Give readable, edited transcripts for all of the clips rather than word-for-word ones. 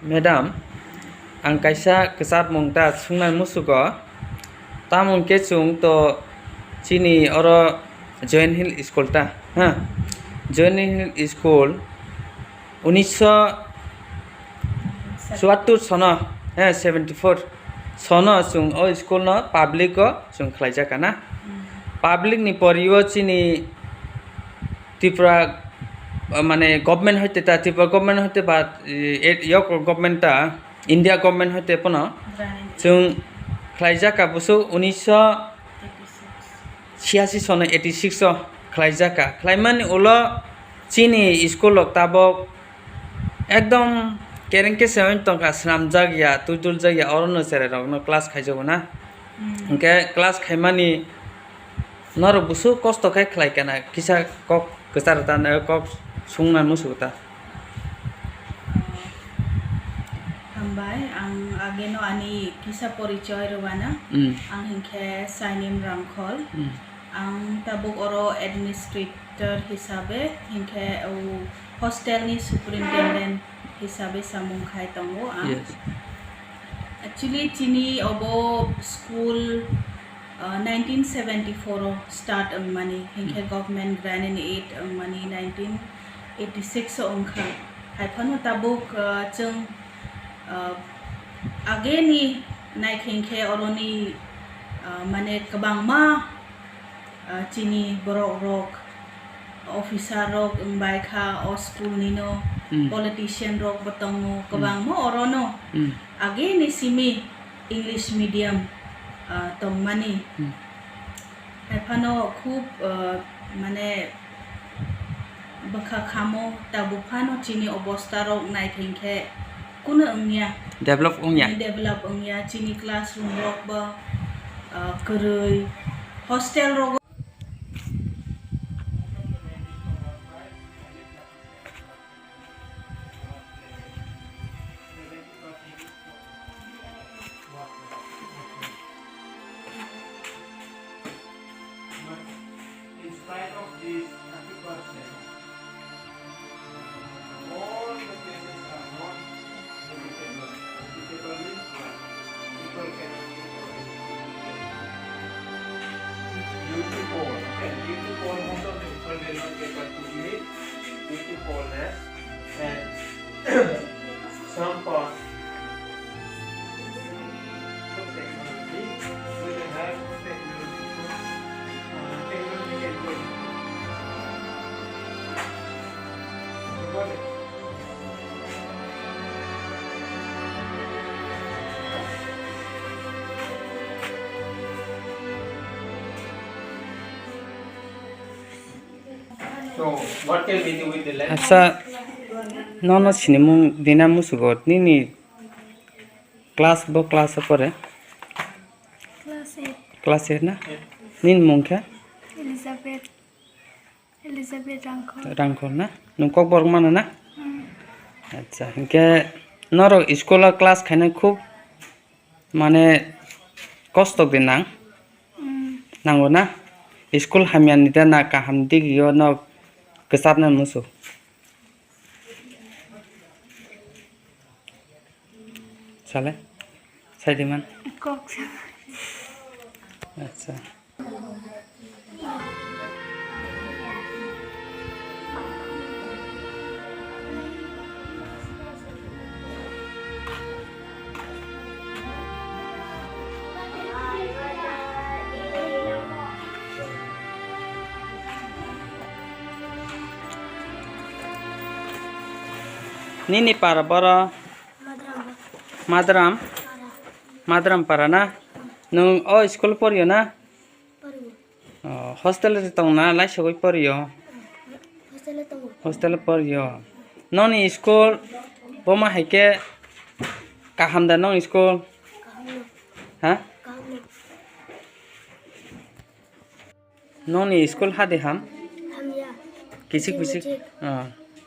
Madam, ang kaisa kesat mungta sungnan musuko tamon ke chung to chini oro join hill school ta ha join hill school 1974 sono ha 74 sono chung o school no public ko chung khlaija kana public ni poriyo chini Tripura মানে government হইতে তা Tripura government হইতে বা ইয়ক government তা India government হইতে পন जों खालायजाका बुसु 1986 सने 86 खालायजाका खालायमानि उलो चीनी स्कुल tabok एकदम केरेंके सेवन तंका स्नाम जागिया तुतुल जागिया अरनो सेरे रगनो क्लास खायजोना ओंके क्लास खायमानि नर बुसु kosto खाय खालायकाना किसा कक गसारता कक sungnan musuta Hambai ang ageno ani kisa porichoy rawana ang hingke sainim rangkhol ang tabok oro administrator hisabe hingke hostel ni superintendent hisabe samung khai tongo ang actually chini obo school 1974 start ang money hingke government grant in 8 ang money 1986 so angkha hai phanu tabok chung ageni nai khengkhe oroni mane kabangma chini borok rok officer rok bai kha o school nino politician rok batongo kabangma orono ageni simi english medium tongmani hai phano khub mane bakha khamo tabufano chini obosta rok nai khengkhe kuno wngya develop wngya chini classroom rok ba kwrwi hostel rok some part So what can we do with the lens? Asa no sinimung dina musugot nini class pore class 8 na nin mungkha Elizabeth rangkhol na nungkok borg mana na acha hinke noro school class khaina khub mane kosto dinang nango na school hamya ni da na kaham digyo no kesatna musu chale saidiman acha Nini para bara madram para na nung o school poriyo na hostel tong na lai sogoi poriyo hostel poriyo noni school boma haike kaham da nong school ha noni school hade ham Hamya kichik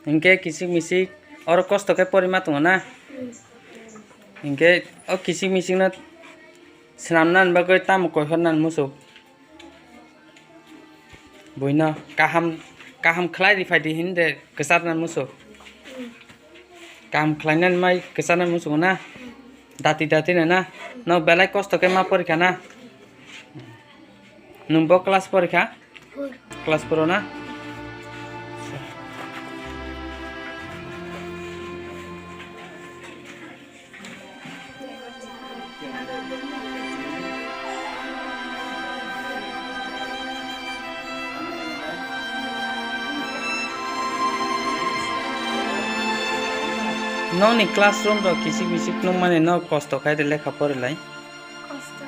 inke kichik michik और kosto ke porima tungo na inke o kichik michik na snamnan bagoi tam ko hornan musu boina kaham khulai di phai di hinde kesatnan musu Kam klainan mai kesana musuh na. Dati na na. No belai kosto ke ma porikha na. Numbo kelas porikha? Four. Kelas pro na. No ni classroom ro kichik no mane no kosto khai de lekha porilai. Kosto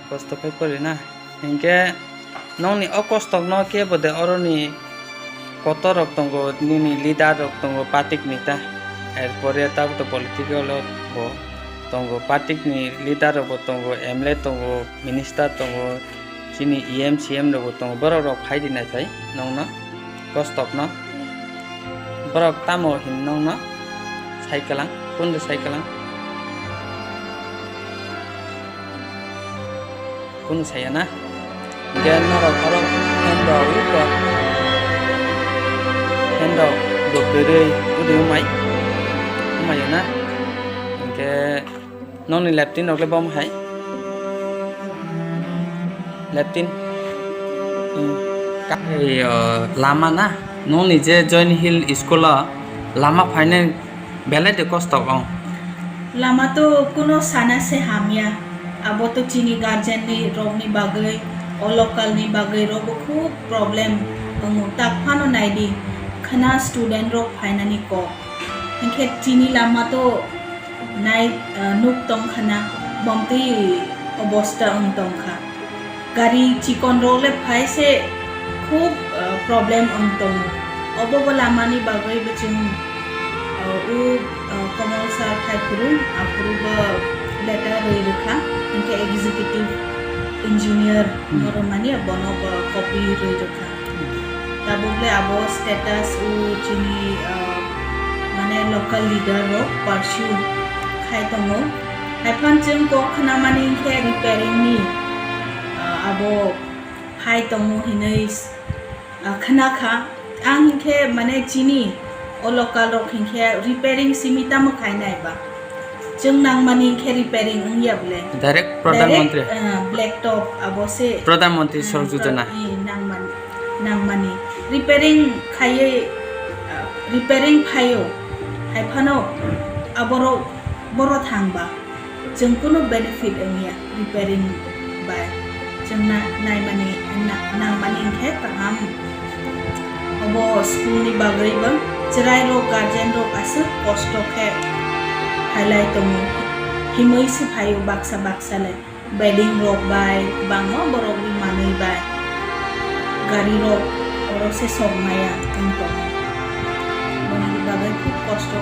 Kosto khai. khai pori na. Hingke no ni o kosto no ke bode oro ni koto rok tongo ni leader rok tongo patik ni ta. Erpore ta to political bo tongo patik ni leader rok tongo MLA tongo minister tongo chini CM rok tongo borok rok khai dinai thai nong no kosto no. Borok tamo hin nong no. Cycling, pun cycling. Pun saya na. Dia norok handle itu. Handle dua beri udah umai na. Ke non ni leptin orang lebam hai. Leptin. Lama na. Non ni je join hill sekolah lama final belai de kosto ong. Lama to kuno sana se Hamya. Abo to chini guardian ni Rong ni bagai o local ni bagai ro khub problem ongu tak phano naidi khana student ro finally ko. Hingke chini lama to nai nuk tong khana bomti obosta ong tong kha. Gari chikon ro le phai se khub problem ong tong. Obo lama ni bagai bechung Kamal sir khai approve letter roi rakha inke executive engineer noromani abono copy roi rakha tabogle abo status chini mane local leader ro pursue khai tongo haiphan chung ko khana mani inke repairing ni abo khai tongo hinai khana kha ang inke mane chini o local rok hingke repairing simita mo khai nai ba jung nang mani ke repairing ungya ble Direct Pradhan Mantri. Black top abose Pradhan Mantri Sadak Yojana. nang mani repairing khai repairing phayo hai phano aboro boro thang ba jung kuno benefit ungya repairing ba jung nai mani nang mani ke kaham abo school ni bagai ba cherai ro guardian ro asur kosto ke highlight tomo himoi se phayo baksa le bedding ro bai bango borok ni manei bai gari ro oro se somaya tonto moni bagai khub kosto